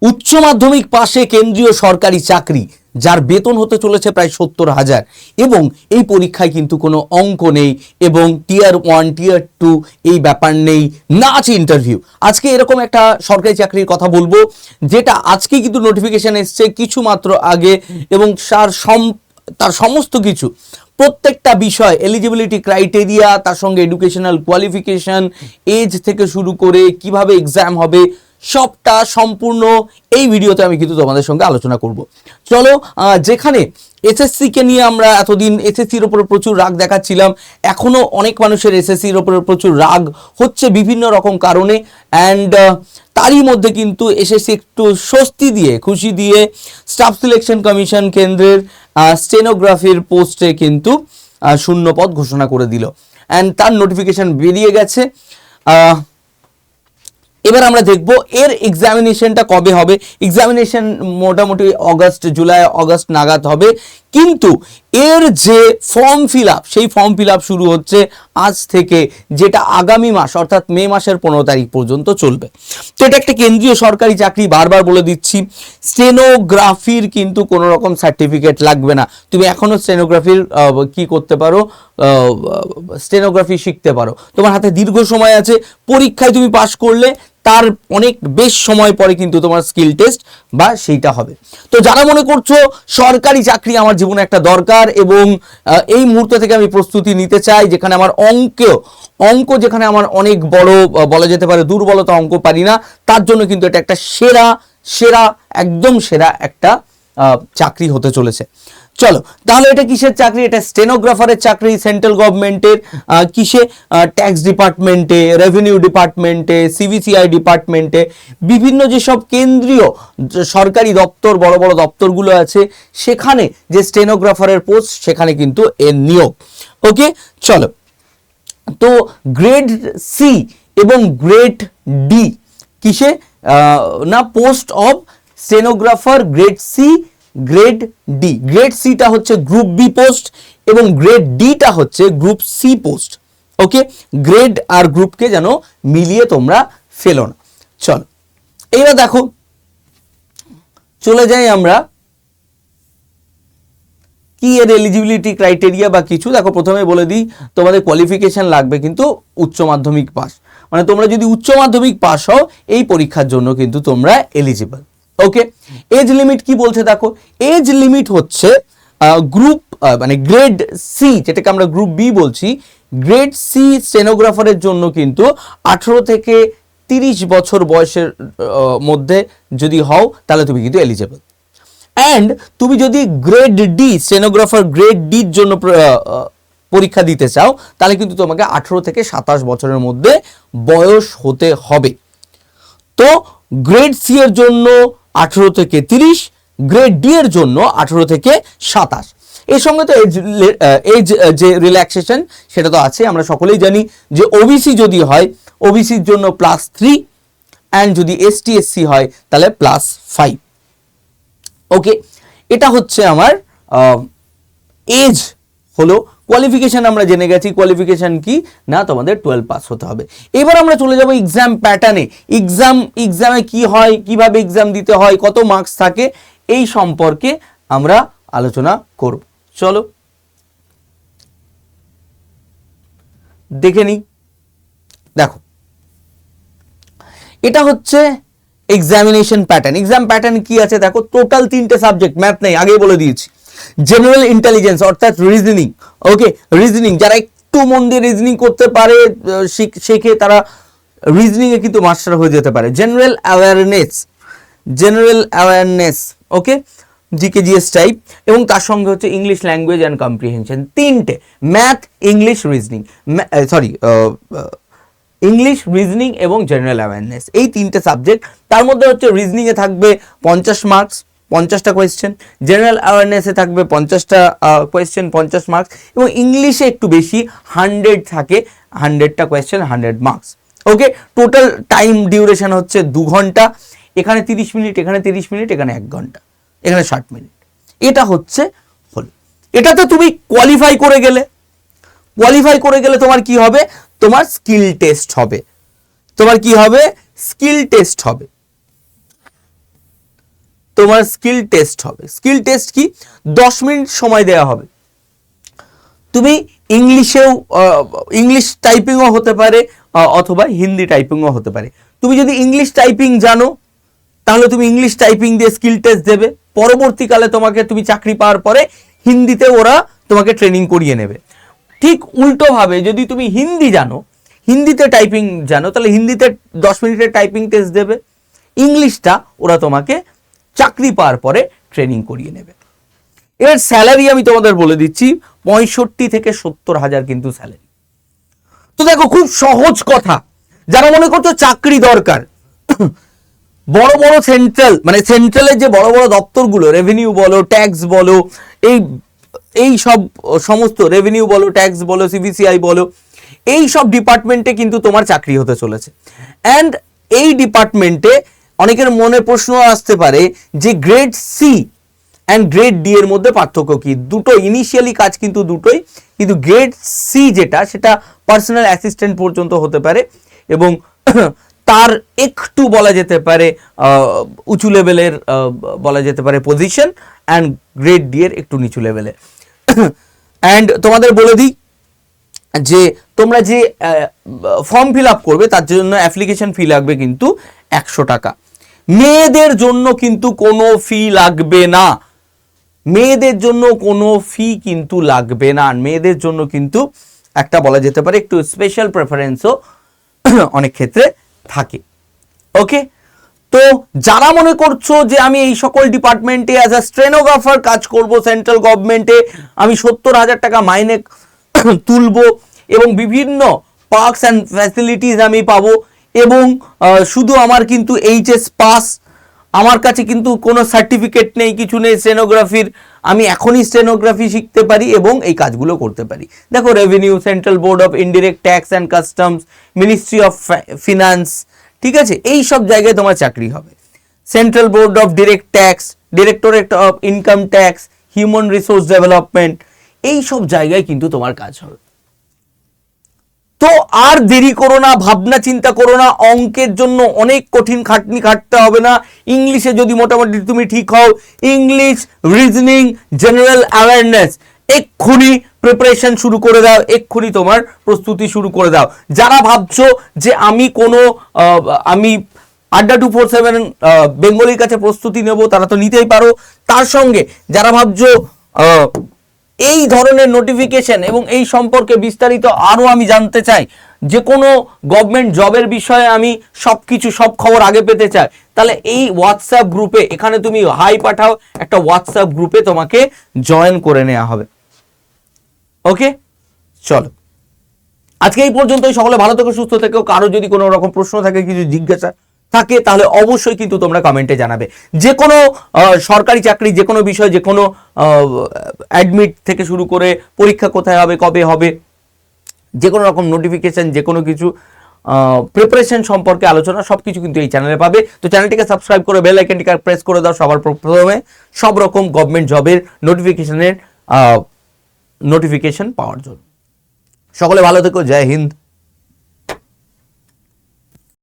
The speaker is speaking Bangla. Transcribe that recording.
উচ্চ মাধ্যমিক পাশে কেন্দ্রীয় সরকারি চাকরি, যার বেতন হতে চলেছে প্রায় 70,000, এবং এই পরীক্ষায় কিন্তু কোনো অঙ্ক নেই এবং টিয়ার 1 টিয়ার 2 এই ব্যাপার নেই, না আছে ইন্টারভিউ। আজকে এরকম একটা সরকারি চাকরির কথা বলবো, যেটা আজকে কিন্তু নোটিফিকেশন এসছে কিছু মাত্র আগে, এবং তার সমস্ত কিছু প্রত্যেকটা বিষয়, এলিজিবিলিটি ক্রাইটেরিয়া, তার সঙ্গে এডুকেশনাল কোয়ালিফিকেশন, এজ থেকে শুরু করে কিভাবে এক্সাম হবে, সবটা সম্পূর্ণ এই ভিডিওতে আমি কিন্তু তোমাদের সঙ্গে আলোচনা করব। চলো, যেখানে এসএসসিকে নিয়ে আমরা এতদিন এসএসসির ওপরে প্রচুর রাগ দেখাচ্ছিলাম, এখনও অনেক মানুষের এসএসসির ওপরে প্রচুর রাগ হচ্ছে বিভিন্ন রকম কারণে, অ্যান্ড তারই মধ্যে কিন্তু এসএসসি একটু স্বস্তি দিয়ে, খুশি দিয়ে স্টাফ সিলেকশন কমিশন কেন্দ্রের স্টেনোগ্রাফির পোস্টে কিন্তু শূন্য পদ ঘোষণা করে দিল, অ্যান্ড তার নোটিফিকেশন বেরিয়ে গেছে। এবার আমরা দেখব এর এক্সামিনেশনটা কবে হবে। এক্সামিনেশন মোটামুটি জুলাই আগস্ট নাগাদ হবে, কিন্তু এর যে ফর্ম ফিল আপ, সেই ফর্ম ফিল আপ শুরু হচ্ছে আজ থেকে, যেটা আগামী মাস অর্থাৎ মে মাসের 15 তারিখ পর্যন্ত চলবে। তো এটা একটা কেন্দ্রীয় সরকারি চাকরি, বারবার বলে দিচ্ছি। স্টেনোগ্রাফির কিন্তু কোনো রকম সার্টিফিকেট লাগবে না, তুমি এখনো স্টেনোগ্রাফির কি করতে পারো, স্টেনোগ্রাফি শিখতে পারো, তোমার হাতে দীর্ঘ সময় আছে। পরীক্ষায় তুমি পাশ করলে তার অনেক বেশ সময় পরে কিন্তু তোমার স্কিল টেস্ট বা সেইটা হবে। তো যারা মনে করছো সরকারি চাকরি আমার জীবনে একটা দরকার, এবং এই মুহূর্ত থেকে আমি প্রস্তুতি নিতে চাই, যেখানে আমার অঙ্ক যেখানে আমার অনেক বড়, বলা যেতে পারে দুর্বলতা, অঙ্ক পারি না, তার জন্য কিন্তু এটা একটা সেরা একদম সেরা একটা চাকরি হতে চলেছে। চলো তাহলে এটা কিসের চাকরি? এটা স্টেনোগ্রাফারের চাকরি, সেন্ট্রাল গভর্নমেন্টের। কিসে? ট্যাক্স ডিপার্টমেন্টে, রেভিনিউ ডিপার্টমেন্টে, সিভিসিআই ডিপার্টমেন্টে, বিভিন্ন যেসব কেন্দ্রীয় সরকারি দপ্তর, বড় বড় দপ্তরগুলো আছে, সেখানে যে স্টেনোগ্রাফারের পোস্ট, সেখানে কিন্তু এর নিয়োগ। ওকে, চলো। তো গ্রেড সি এবং গ্রেড ডি কিসে? না, post of stenographer grade C, grade D. Grade সিটা হচ্ছে গ্রুপ বি পোস্ট, এবং গ্রেড ডিটা হচ্ছে group C post. Okay, grade আর গ্রুপকে যেন মিলিয়ে তোমরা ফেলো না। চলো এইবার দেখো, চলে যাই আমরা কি এর এলিজিবিলিটি ক্রাইটেরিয়া বা কিছু। দেখো, প্রথমে বলে দিই, তোমাদের কোয়ালিফিকেশন লাগবে কিন্তু উচ্চ মাধ্যমিক পাস, মানে তোমরা যদি উচ্চ মাধ্যমিক পাস হও, এই পরীক্ষার জন্য কিন্তু তোমরা এলিজিবল। ওকে, এজ লিমিট কি বলছে দেখো, এজ লিমিট হচ্ছে গ্রুপ মানে গ্রেড সি, যেটাকে আমরা গ্রুপ বি বলছি, গ্রেড সি স্টেনোগ্রাফারের জন্য কিন্তু 18 থেকে 30 বছর বয়সের মধ্যে যদি হও, তাহলে তুমি কিন্তু এলিজিবল। অ্যান্ড তুমি যদি গ্রেড ডি, স্টেনোগ্রাফার গ্রেড ডির জন্য পরীক্ষা দিতে চাও, তাহলে কিন্তু তোমাকে 18 থেকে 27 বছরের মধ্যে বয়স হতে হবে। তো গ্রেড সি এর জন্য 18 থেকে 30, গ্রেড ডি এর জন্য 18 থেকে 27। এর সঙ্গে তো এজ যে রিল্যাক্সেশন, সেটা তো আছে, আমরা সকলেই জানি যে ওবিসি যদি হয়, ওবিসির জন্য +3, অ্যান্ড যদি এসটি এসসি হয় তাহলে +5। ওকে, এটা হচ্ছে আমার এজ হলো। কোয়ালিফিকেশন আমরা জেনে গেছি, কোয়ালিফিকেশন কি না, তোমাদের 12 পাস হতে হবে। এবার আমরা চলে যাব এক্সাম প্যাটার্নে। এক্সামে কি হয়, কিভাবে এক্সাম দিতে হয়, কত মার্কস থাকে, এই সম্পর্কে আমরা আলোচনা করব। চলো দেখে নিই। দেখো, এটা হচ্ছে এক্সামিনেশন প্যাটার্ন। এক্সাম প্যাটার্ন কি আছে দেখো, টোটাল 3টে সাবজেক্ট, ম্যাথ নেই, আগেই বলে দিয়েছি। জেনারেল ইন্টেলিজেন্স অর্থাৎ রিজনিং। ওকে, রিজনিং যারা একটু মন দিয়ে রিজনিং করতে পারে, শেখে, তারা রিজনিং এ কিন্তু মাস্টার হয়ে যেতে পারে। জেনারেল অ্যাওয়ারনেস, ওকে, জিকে জিএস টাইপ, এবং তার সঙ্গে হচ্ছে ইংলিশ ল্যাঙ্গুয়েজ অ্যান্ড কম্প্রিহেনশন। 3টে, math, English, reasoning, English, reasoning এবং জেনারেল অ্যাওয়ারনেস, এই 3টে সাবজেক্ট। তার মধ্যে হচ্ছে রিজনিংয়ে থাকবে 50 মার্কস, 50টা কোয়েশ্চেন, জেনারেল অ্যাওয়ারনেসে থাকবে 50টা কোয়েশ্চেন, 50 মার্কস, এবং ইংলিশে একটু বেশি 100 থাকে, 100টা কোয়েশ্চেন, 100 মার্কস। ওকে, টোটাল টাইম ডিউরেশন হচ্ছে 2 ঘন্টা, এখানে 30 মিনিট, এখানে 30 মিনিট, এখানে 1 ঘন্টা, এখানে 60 মিনিট। এটা হচ্ছে হলো। এটাতে তুমি কোয়ালিফাই করে গেলে, তোমার কি হবে, তোমার স্কিল টেস্ট হবে। তোমার স্কিল টেস্ট হবে। স্কিল টেস্ট কি, 10 মিনিট সময় দেওয়া হবে। তুমি ইংলিশেও ইংলিশ টাইপিংও হতে পারে অথবা হিন্দি টাইপিংও হতে পারে। তুমি যদি ইংলিশ টাইপিং জানো তাহলে তুমি ইংলিশ টাইপিং দিয়ে স্কিল টেস্ট দেবে। পরবর্তীকালে তোমাকে, তুমি চাকরি পাওয়ার পরে হিন্দিতে ওরা তোমাকে ট্রেনিং করিয়ে নেবে। ঠিক উল্টোভাবে যদি তুমি হিন্দি জানো, হিন্দিতে টাইপিং জানো, তাহলে হিন্দিতে 10 মিনিটের টাইপিং টেস্ট দেবে। ইংলিশটা ওরা তোমাকে চাকরি পাওয়ার পরে ট্রেনিং করিয়ে নেবে। এর স্যালারি আমি তোমাদের বলে দিচ্ছি, 65 থেকে 70 হাজার কিন্তু স্যালারি। তো দেখো, খুব সহজ কথা। যারা মনে করছো চাকরি দরকার, বড় বড় সেন্ট্রাল, মানে সেন্ট্রালের যে বড় বড় দপ্তরগুলো, রেভিনিউ বলো, ট্যাক্স বলো, এই সব সমস্ত রেভিনিউ বলো, ট্যাক্স বলো, সিবিসিআই বলো, এই সব ডিপার্টমেন্টে কিন্তু তোমার চাকরি হতে চলেছে। অ্যান্ড এই ডিপার্টমেন্টে অনেকের মনে প্রশ্ন আসতে পারে যে grade C and grade D এর মধ্যে পার্থক্য কি? দুটো ইনিশিয়ালি কাজ কিন্তু দুটোই, কিন্তু গ্রেড সি যেটা, সেটা পার্সোনাল অ্যাসিস্ট্যান্ট পর্যন্ত হতে পারে এবং তার একটু বলা যেতে পারে উঁচু লেভেলের বলা যেতে পারে পজিশন, অ্যান্ড গ্রেড ডি এর একটু নিচু লেভেলে। অ্যান্ড তোমাদের বলে দিই যে তোমরা যে ফর্ম ফিল আপ করবে তার জন্য অ্যাপ্লিকেশন ফি লাগবে কিন্তু 100 টাকা। মেয়েদের জন্য কিন্তু কোনো ফি লাগবে না, মেয়েদের জন্য কোনো ফি কিন্তু লাগবে না। মেয়েদের জন্য কিন্তু একটা বলা যেতে পারে একটু স্পেশাল প্রেফারেন্সও অনেক ক্ষেত্রে থাকে। ওকে, তো যারা মনে করছো যে আমি এই সকল ডিপার্টমেন্টে অ্যাজ আ স্টেনোগ্রাফার কাজ করব, সেন্ট্রাল গভর্নমেন্টে আমি 70,000 টাকা মাইনে তুলবো এবং বিভিন্ন পার্কস অ্যান্ড ফ্যাসিলিটিস আমি পাবো, এবং শুধু আমার কিন্তু এইচএস পাস, আমার কাছে কিন্তু কোনো সার্টিফিকেট নেই, কিছু নেই স্টেনোগ্রাফির, আমি এখনই স্টেনোগ্রাফি শিখতে পারি এবং এই কাজগুলো করতে পারি। দেখো, revenue, central board of indirect tax and customs, ministry of finance, ঠিক আছে, এই সব জায়গায় তোমার চাকরি হবে। Central board of direct tax, directorate of income tax, human resource development, এই সব জায়গায় কিন্তু তোমার কাজ হবে। তো আর দেরি করো না, ভাবনা চিন্তা করো না, অঙ্কের জন্য অনেক কঠিন খাটনি খাটতে হবে না। ইংলিশে যদি মোটামুটি তুমি ঠিক হও, ইংলিশ, রিজনিং, জেনারেল অ্যাওয়ারনেস, এক্ষুনি প্রিপারেশন শুরু করে দাও, এক্ষুনি তোমার প্রস্তুতি শুরু করে দাও। যারা ভাবছো যে আমি আড্ডা 247 বেঙ্গলির কাছে প্রস্তুতি নেব, তারা তো নিতেই পারো। তার সঙ্গে যারা ভাবছো এই ধরনের নোটিফিকেশন এবং এই সম্পর্কে বিস্তারিত আরও আমি জানতে চাই, যে কোনো গভর্নমেন্ট জবের বিষয়ে আমি সব খবর আগে পেতে চাই, তাহলে এই হোয়াটসঅ্যাপ গ্রুপে, এখানে তুমি হাই পাঠাও, একটা হোয়াটসঅ্যাপ গ্রুপে তোমাকে জয়েন করে নেওয়া হবে। ওকে, চলো আজকে এই পর্যন্তই। সকলে ভালো থেকো, সুস্থ থেকো। কারো যদি কোনো রকম প্রশ্ন থাকে, কিছু জিজ্ঞাসা থাকে, তাহলে অবশ্যই কিন্তু তোমরা কমেন্টে জানাবে। যে কোনো সরকারি চাকরি, যে কোনো বিষয়, যে কোনো অ্যাডমিট থেকে শুরু করে পরীক্ষা কোথায় হবে, কবে হবে, যে কোনো রকম নোটিফিকেশন, যে কোনো কিছু প্রিপারেশন সম্পর্কে আলোচনা, সব কিছু কিন্তু এই চ্যানেলে পাবে। তো চ্যানেলটিকে সাবস্ক্রাইব করে বেল আইকনটিকে প্রেস করে দাও সবার প্রথমে সব রকম গভর্নমেন্ট জবের নোটিফিকেশন পাওয়ার জন্য। সকলে ভালো থেকো, জয় হিন্দ।